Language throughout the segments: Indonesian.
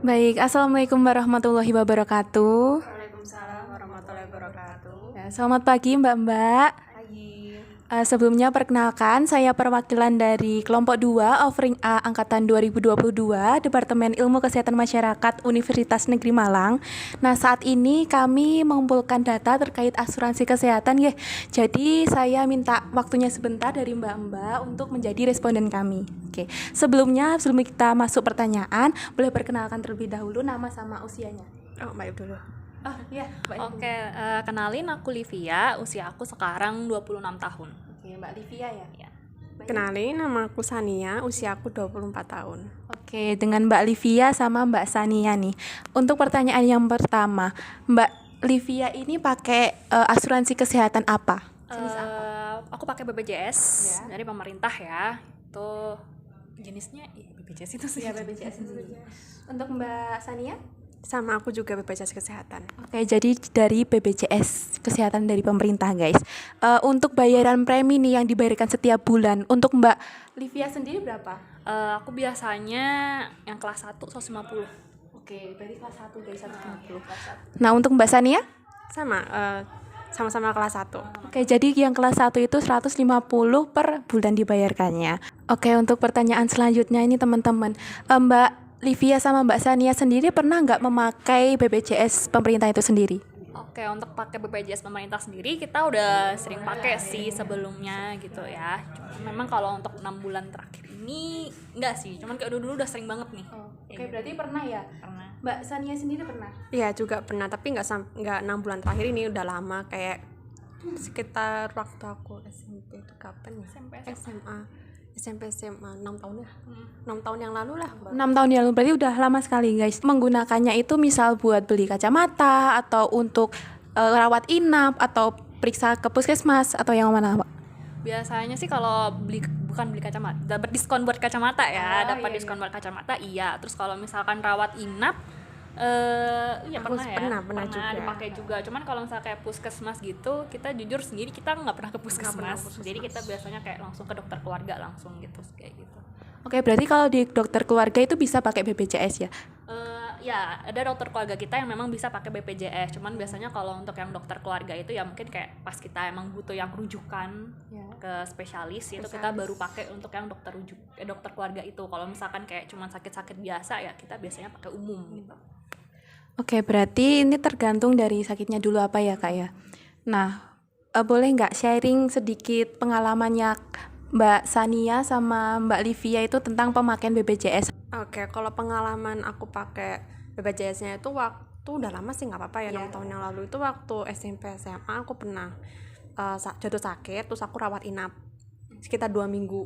Baik, Assalamualaikum warahmatullahi wabarakatuh. Waalaikumsalam warahmatullahi wabarakatuh. Ya, selamat pagi Mbak-mbak. Pagi. Sebelumnya perkenalkan, saya perwakilan dari kelompok 2 Offering A Angkatan 2022 Departemen Ilmu Kesehatan Masyarakat Universitas Negeri Malang. Nah, saat ini kami mengumpulkan data terkait asuransi kesehatan ya. Jadi saya minta waktunya sebentar dari Mbak-mbak untuk menjadi responden kami. Oke, sebelum kita masuk pertanyaan, boleh perkenalkan terlebih dahulu nama sama usianya. Oh, Mbak dulu. Oh iya, Mbak. Oke, kenalin aku Livia, usia aku sekarang 26 tahun. Oke, Mbak Livia ya. Ya. Baik. Kenalin, nama aku Sania, usia aku 24 tahun. Oke, dengan Mbak Livia sama Mbak Sania nih. Untuk pertanyaan yang pertama, Mbak Livia ini pakai asuransi kesehatan apa? Aku pakai BPJS Ya. dari pemerintah ya. Itu jenisnya BPJS itu sih. Ya, BPJS sendiri. Untuk Mbak Sania? Sama aku juga BPJS Kesehatan. Oke, jadi dari BPJS Kesehatan dari pemerintah, guys. Untuk bayaran premi nih yang dibayarkan setiap bulan, untuk Mbak Livia sendiri berapa? Aku biasanya yang kelas 1 150. Oke, berarti kelas 1 guys, 150. Nah, untuk Mbak Sania? Sama, sama-sama kelas 1. Oke, jadi yang kelas 1 itu 150 per bulan dibayarkannya. Oke, untuk pertanyaan selanjutnya ini teman-teman. Mbak Livia sama Mbak Sania sendiri pernah nggak memakai BPJS pemerintah itu sendiri? Oke, untuk pakai BPJS pemerintah sendiri kita udah sering pakai sih sebelumnya gitu ya. Cuma memang kalau untuk 6 bulan terakhir ini enggak sih, cuman kayak dulu udah sering banget nih. Oke, berarti pernah ya? Pernah. Mbak Sania sendiri pernah? Iya, juga pernah, tapi nggak 6 bulan terakhir ini, udah lama, kayak sekitar waktu aku SMP itu kapan ya? SMP SMA 6 tahun ya. 6 tahun yang lalu lah. 6 tahun yang lalu, berarti udah lama sekali guys. Menggunakannya itu misal buat beli kacamata atau untuk rawat inap atau periksa ke puskesmas atau yang mana, Pak? Biasanya sih kalau bukan beli kacamata, dapat diskon buat kacamata ya, Oh, dapat iya, diskon buat kacamata iya. Terus kalau misalkan rawat inap, iya Aku pernah ya, pernah juga. dipakai juga. Cuman kalau misalnya kayak puskesmas gitu, kita jujur sendiri kita nggak pernah ke puskesmas. Jadi kita biasanya kayak langsung ke dokter keluarga langsung gitu, kayak gitu. Oke, berarti kalau di dokter keluarga itu bisa pakai BPJS ya? Ya ada dokter keluarga kita yang memang bisa pakai BPJS. Cuman biasanya kalau untuk yang dokter keluarga itu ya mungkin kayak pas kita emang butuh yang rujukan ke spesialis itu kita baru pakai untuk yang dokter keluarga itu. Kalau misalkan kayak cuman sakit-sakit biasa ya kita biasanya pakai umum gitu. Oke, berarti ini tergantung dari sakitnya dulu apa ya, Kak ya? Nah, boleh nggak sharing sedikit pengalamannya Mbak Sania sama Mbak Livia itu tentang pemakaian BPJS? Oke, kalau pengalaman aku pakai BPJS-nya itu waktu udah lama sih, nggak apa-apa ya, 6 tahun yang lalu itu waktu SMP SMA aku pernah jatuh sakit, terus aku rawat inap sekitar 2 minggu.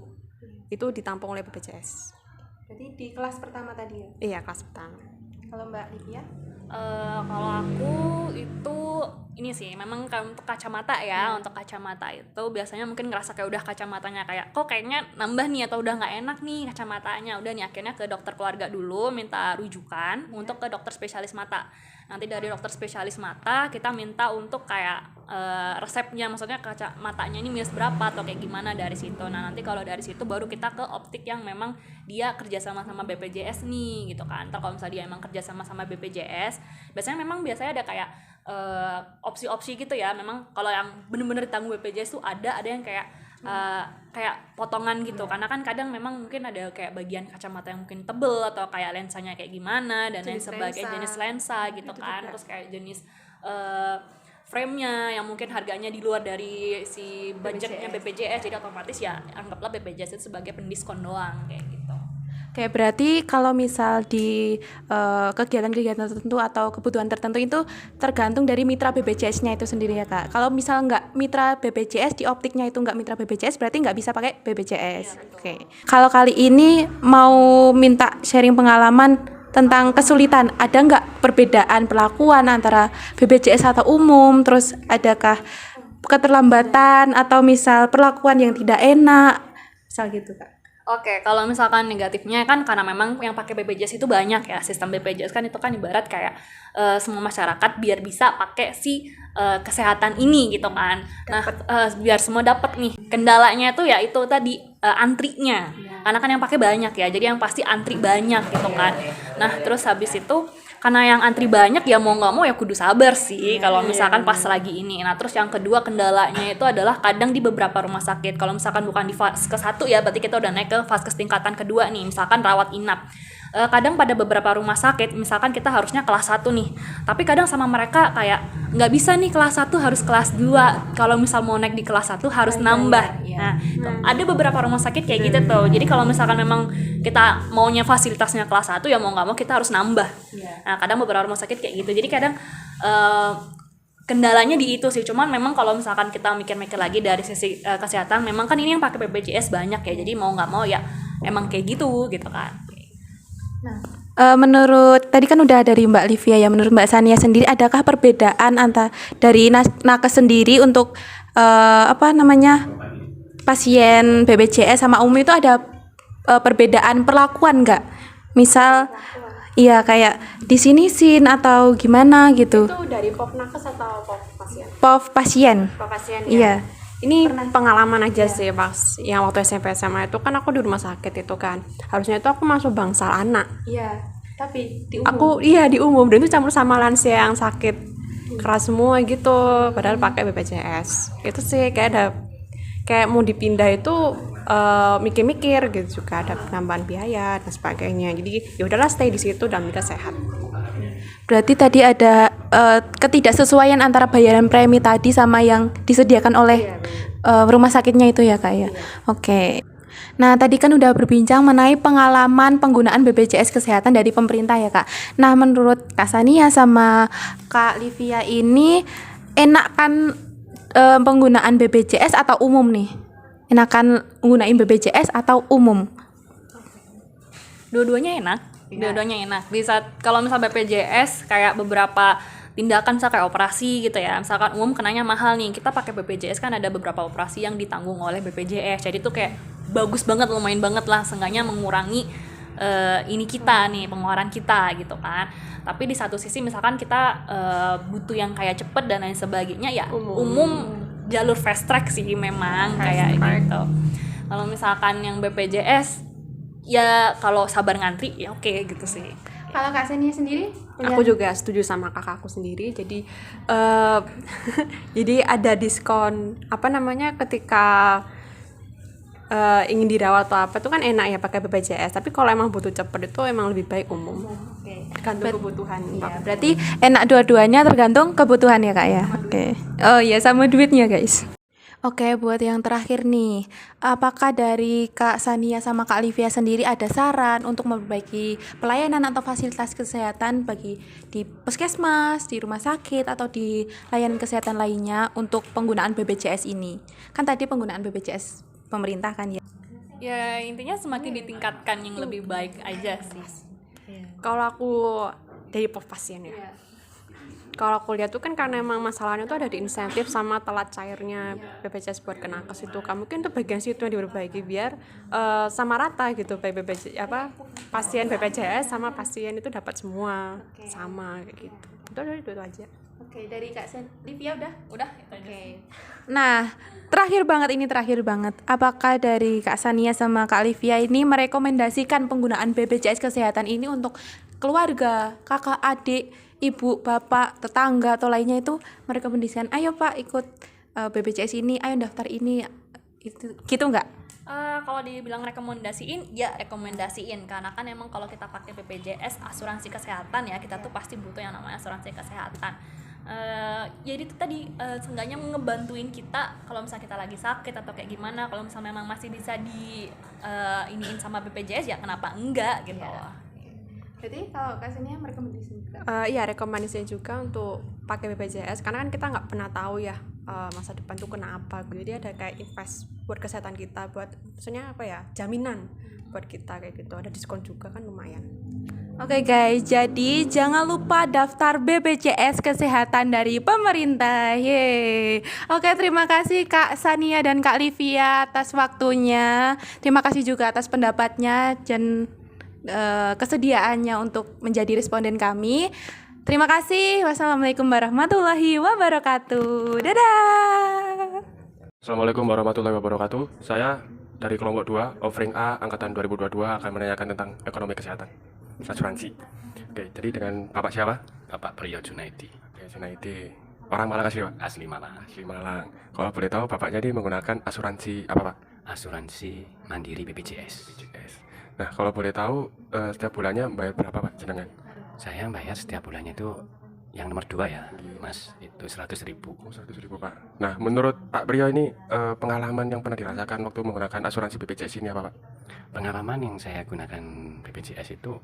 Itu ditampung oleh BPJS. Jadi di kelas pertama tadi ya? Iya, kelas pertama. Kalau Mbak Livia? Kalau aku itu ini sih memang untuk kacamata ya, untuk kacamata itu biasanya mungkin ngerasa kayak udah kacamatanya kayak kok kayaknya nambah nih atau udah nggak enak nih kacamatanya, udah nih akhirnya ke dokter keluarga dulu minta rujukan untuk ke dokter spesialis mata. Nanti dari dokter spesialis mata kita minta untuk kayak resepnya, maksudnya kacamatanya ini minus berapa atau kayak gimana dari situ. Nah nanti kalau dari situ baru kita ke optik yang memang dia kerjasama sama BPJS nih gitu kan. Ntar kalau misalnya dia emang kerjasama sama BPJS, biasanya ada kayak opsi-opsi gitu ya. Memang kalau yang bener-bener ditanggung BPJS tuh ada yang kayak potongan gitu, karena kan kadang memang mungkin ada kayak bagian kacamata yang mungkin tebel atau kayak lensanya kayak gimana dan lain sebagainya, jenis lensa gitu kan, terus kayak jenis frame-nya yang mungkin harganya di luar dari si budgetnya BPJS, jadi otomatis ya anggaplah BPJS itu sebagai pendiskon doang kayak gitu. Oke, berarti kalau misal di kegiatan-kegiatan tertentu atau kebutuhan tertentu itu tergantung dari mitra BPJS-nya itu sendiri ya, Kak. Kalau misal nggak mitra BPJS, di optiknya itu nggak mitra BPJS, berarti nggak bisa pakai BPJS. Iya, Oke. Kalau kali ini mau minta sharing pengalaman tentang kesulitan, ada nggak perbedaan perlakuan antara BPJS atau umum, terus adakah keterlambatan atau misal perlakuan yang tidak enak, misal gitu, Kak. Oke, kalau misalkan negatifnya kan karena memang yang pakai BPJS itu banyak ya, sistem BPJS kan itu kan ibarat kayak semua masyarakat biar bisa pakai si kesehatan ini gitu kan. Nah, biar semua dapat nih. Kendalanya itu ya itu tadi antrinya. karena kan yang pakai banyak ya, jadi yang pasti antri banyak gitu kan. Nah terus habis itu karena yang antri banyak ya mau nggak mau ya kudu sabar sih kalau misalkan pas lagi ini. Nah terus yang kedua kendalanya itu adalah kadang di beberapa rumah sakit, kalau misalkan bukan di fase ke-1 ya berarti kita udah naik ke fase tingkatan kedua nih, misalkan rawat inap. Kadang pada beberapa rumah sakit misalkan kita harusnya kelas 1 nih, tapi kadang sama mereka kayak nggak bisa nih kelas 1, harus kelas 2. Kalau misal mau naik di kelas 1 harus nambah. Nah ada beberapa rumah sakit kayak gitu tuh, jadi kalau misalkan memang kita maunya fasilitasnya kelas 1 ya mau nggak mau kita harus nambah. Nah kadang beberapa rumah sakit kayak gitu, jadi kadang kendalanya di itu sih. Cuman memang kalau misalkan kita mikir-mikir lagi dari sisi kesehatan, memang kan ini yang pakai BPJS banyak ya, jadi mau nggak mau ya emang kayak gitu kan. Menurut tadi kan udah dari Mbak Livia ya, menurut Mbak Sania sendiri adakah perbedaan antara dari nakes sendiri untuk pasien BPJS sama umum itu ada perbedaan perlakuan nggak? Misal iya kayak di sini sin atau gimana gitu. Itu dari POV nakes atau POV pasien? POV pasien. POV pasien ya. Iya. Ini pengalaman aja sih pas yang waktu SMP SMA itu kan aku di rumah sakit itu kan. Harusnya itu aku masuk bangsal anak. Iya. Tapi di Aku di umum dan itu campur sama lansia yang sakit keras semua gitu. Padahal pakai BPJS. Itu sih kayak mau dipindah itu mikir-mikir gitu, juga ada penambahan biaya dan sebagainya. Jadi ya udahlah stay di situ dan kita sehat. Berarti tadi ada ketidaksesuaian antara bayaran premi tadi sama yang disediakan oleh rumah sakitnya itu ya Kak ya. Oke. Nah tadi kan udah berbincang mengenai pengalaman penggunaan BPJS Kesehatan dari pemerintah ya Kak. Nah menurut Kak Sania sama Kak Livia ini enakan penggunaan BPJS atau umum nih? Enakan menggunakan BPJS atau umum? Dua-duanya enak. Di saat kalau misal BPJS kayak beberapa tindakan misalnya kayak operasi gitu ya, misalkan umum kenanya mahal nih, kita pakai BPJS kan ada beberapa operasi yang ditanggung oleh BPJS, jadi tuh kayak bagus banget, lumayan banget lah, seenggaknya mengurangi ini kita nih, pengeluaran kita gitu kan. Tapi di satu sisi misalkan kita butuh yang kayak cepet dan lain sebagainya ya umum jalur fast track sih memang kayak gitu. Kalau misalkan yang BPJS ya kalau sabar ngantri ya oke gitu sih. Kalau Kak Sania sendiri? Aku juga setuju sama kakakku sendiri. Jadi jadi ada diskon ketika ingin dirawat atau apa itu kan enak ya pakai BPJS. Tapi kalau emang butuh cepet itu emang lebih baik umum. Tergantung kebutuhan. Berarti enak dua-duanya tergantung kebutuhan ya Kak ya. Oke. Oh iya sama duitnya guys. Oke, buat yang terakhir nih, apakah dari Kak Sania sama Kak Livia sendiri ada saran untuk memperbaiki pelayanan atau fasilitas kesehatan bagi di puskesmas, di rumah sakit, atau di layanan kesehatan lainnya untuk penggunaan BPJS ini? Kan tadi penggunaan BPJS pemerintah kan ya? Ya intinya semakin ditingkatkan yang lebih baik aja sih. Kalau aku dari POV pasien ya. Kalau aku lihat tuh kan karena emang masalahnya tuh ada di insentif sama telat cairnya BPJS buat ke nakes itu kan, mungkin tuh bagian situ yang diperbaiki biar sama rata gitu, baik pasien BPJS sama pasien itu dapat semua sama kayak gitu. Itu aja. Oke, dari Kak Livia udah Itu aja sih. Nah, terakhir banget. Apakah dari Kak Sania sama Kak Livia ini merekomendasikan penggunaan BPJS Kesehatan ini untuk keluarga, kakak, adik, ibu, bapak, tetangga atau lainnya itu merekomendasikan, ayo Pak ikut BPJS ini, ayo daftar ini, itu gitu nggak? Kalau dibilang rekomendasiin, ya rekomendasiin karena kan emang kalau kita pakai BPJS asuransi kesehatan ya kita tuh pasti butuh yang namanya asuransi kesehatan. Jadi itu tadi seenggaknya ngebantuin kita kalau misalnya kita lagi sakit atau kayak gimana, kalau misalnya memang masih bisa iniin sama BPJS ya kenapa enggak gitu loh. Berarti kalau Kak Sania merekomendasikan juga? Iya, rekomendasinya juga untuk pakai BPJS karena kan kita nggak pernah tahu ya masa depan tuh kena apa. Jadi ada kayak invest buat kesehatan kita, buat maksudnya apa ya, jaminan buat kita kayak gitu. Ada diskon juga kan lumayan. Oke guys, jadi jangan lupa daftar BPJS Kesehatan dari pemerintah. Yeay. Oke, terima kasih Kak Sania dan Kak Livia atas waktunya. Terima kasih juga atas pendapatnya dan kesediaannya untuk menjadi responden kami. Terima kasih. Wassalamualaikum warahmatullahi wabarakatuh. Dadah. Assalamualaikum warahmatullahi wabarakatuh. Saya dari kelompok 2 offering A angkatan 2022 akan menanyakan tentang ekonomi kesehatan asuransi. Oke, jadi dengan Bapak siapa? Bapak Priyo Junaidi, Oke, Junaidi. Orang Malang asli, Pak? asli Malang. Asli Malang. Kalau boleh tahu Bapaknya ini menggunakan asuransi apa, Pak? Asuransi Mandiri BPJS. BPJS. Nah, kalau boleh tahu setiap bulannya bayar berapa, Pak, jenengan? Saya bayar setiap bulannya itu yang nomor 2 ya, Mas, itu 100.000. 100.000, Pak. Nah, menurut Pak Priyo ini pengalaman yang pernah dirasakan waktu menggunakan asuransi BPJS ini apa, Pak? Pengalaman yang saya gunakan BPJS itu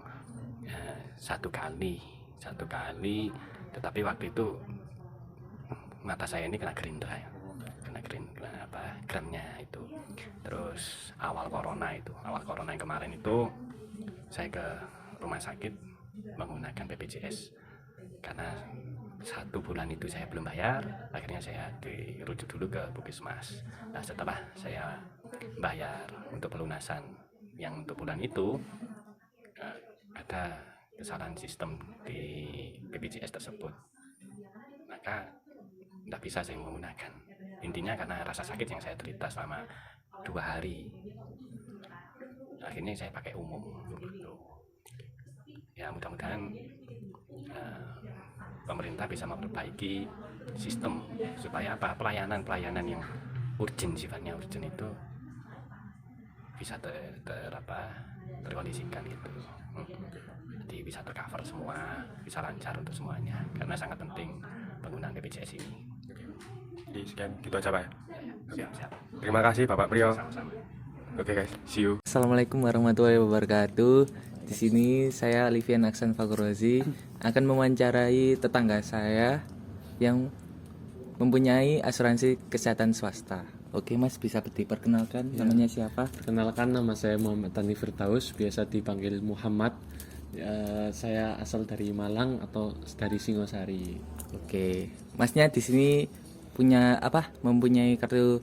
satu kali, tetapi waktu itu mata saya ini kena gerindra ya, kena gramnya itu. Terus awal corona yang kemarin itu saya ke rumah sakit menggunakan BPJS karena 1 bulan itu saya belum bayar, akhirnya saya dirujuk dulu ke Puskesmas. Nah, setelah saya bayar untuk pelunasan yang untuk bulan itu, ada kesalahan sistem di BPJS tersebut, maka tidak bisa saya menggunakan. Intinya karena rasa sakit yang saya derita selama 2 hari, akhirnya saya pakai umum gitu. Ya, mudah-mudahan pemerintah bisa memperbaiki sistem supaya pelayanan yang sifatnya urgent itu bisa terkondisikan gitu. Jadi bisa tercover semua, bisa lancar untuk semuanya, karena sangat penting penggunaan BPJS ini. Jadi sekian, gitu aja, Pak. Siap. Terima kasih Bapak Priyo. Sama-sama. Oke, guys, see you. Assalamualaikum warahmatullahi wabarakatuh. Di sini saya Livian Aksan Fakurozi akan mewawancarai tetangga saya yang mempunyai asuransi kesehatan swasta. Oke, Mas, bisa diperkenalkan namanya siapa? Perkenalkan, nama saya Muhammad Tani Firdaus, biasa dipanggil Muhammad. Saya asal dari Malang atau dari Singosari. Oke, Masnya di sini mempunyai kartu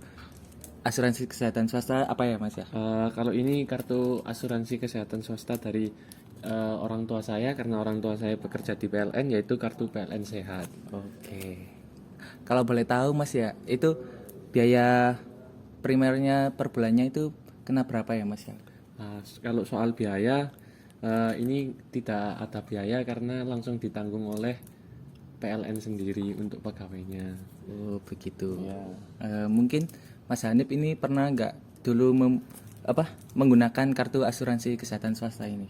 asuransi kesehatan swasta apa ya, Mas ya? Kalau ini kartu asuransi kesehatan swasta dari orang tua saya, karena orang tua saya bekerja di PLN, yaitu kartu PLN Sehat. Oke. Kalau boleh tahu, Mas ya, itu biaya primernya per bulannya itu kena berapa ya, Mas ya? Kalau soal biaya, ini tidak ada biaya karena langsung ditanggung oleh PLN sendiri untuk pegawainya. Oh, begitu. Ya. Mungkin Mas Hanif ini pernah nggak dulu menggunakan kartu asuransi kesehatan swasta ini?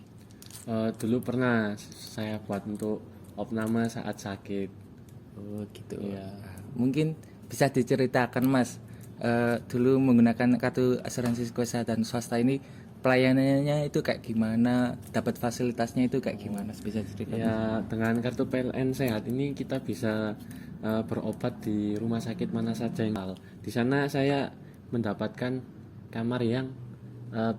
Dulu pernah saya buat untuk opname saat sakit. Oh, gitu. Iya. Mungkin bisa diceritakan, Mas, dulu menggunakan kartu asuransi kesehatan swasta ini pelayanannya itu kayak gimana, dapat fasilitasnya itu kayak gimana, bisa ceritakan? Ya, dengan kartu PLN Sehat ini kita bisa berobat di rumah sakit mana saja yang di sana saya mendapatkan kamar yang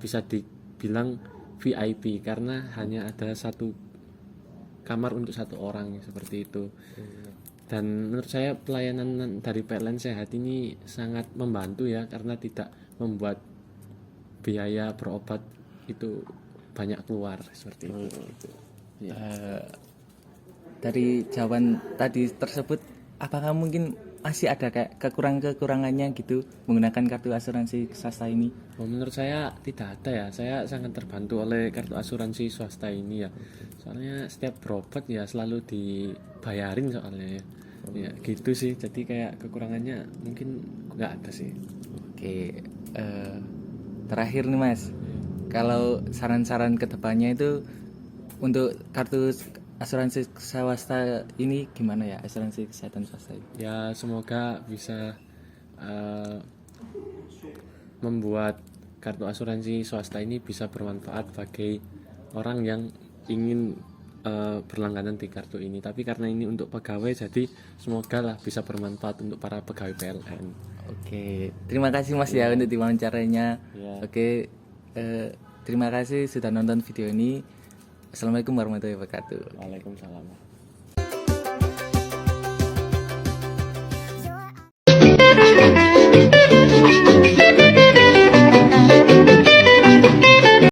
bisa dibilang VIP karena hanya ada 1 kamar untuk 1 orang seperti itu. Dan menurut saya pelayanan dari PLN Sehat ini sangat membantu ya, karena tidak membuat biaya berobat itu banyak keluar seperti itu. Dari jawaban tadi tersebut, apakah mungkin masih ada kayak kekurangannya gitu menggunakan kartu asuransi swasta ini? Menurut saya tidak ada ya, saya sangat terbantu oleh kartu asuransi swasta ini ya. Soalnya setiap berobat ya selalu dibayarin soalnya ya. Ya gitu sih, jadi kayak kekurangannya mungkin nggak ada sih. Oke, terakhir nih, Mas, kalau saran-saran ke depannya itu untuk kartu asuransi swasta ini gimana ya, asuransi kesehatan swasta ini? Ya semoga bisa membuat kartu asuransi swasta ini bisa bermanfaat bagi orang yang ingin berlangganan di kartu ini. Tapi karena ini untuk pegawai, jadi semoga lah bisa bermanfaat untuk para pegawai PLN. Oke, terima kasih Mas ya untuk wawancaranya. Ya. Oke, terima kasih sudah nonton video ini. Assalamualaikum warahmatullahi wabarakatuh. Waalaikumsalam.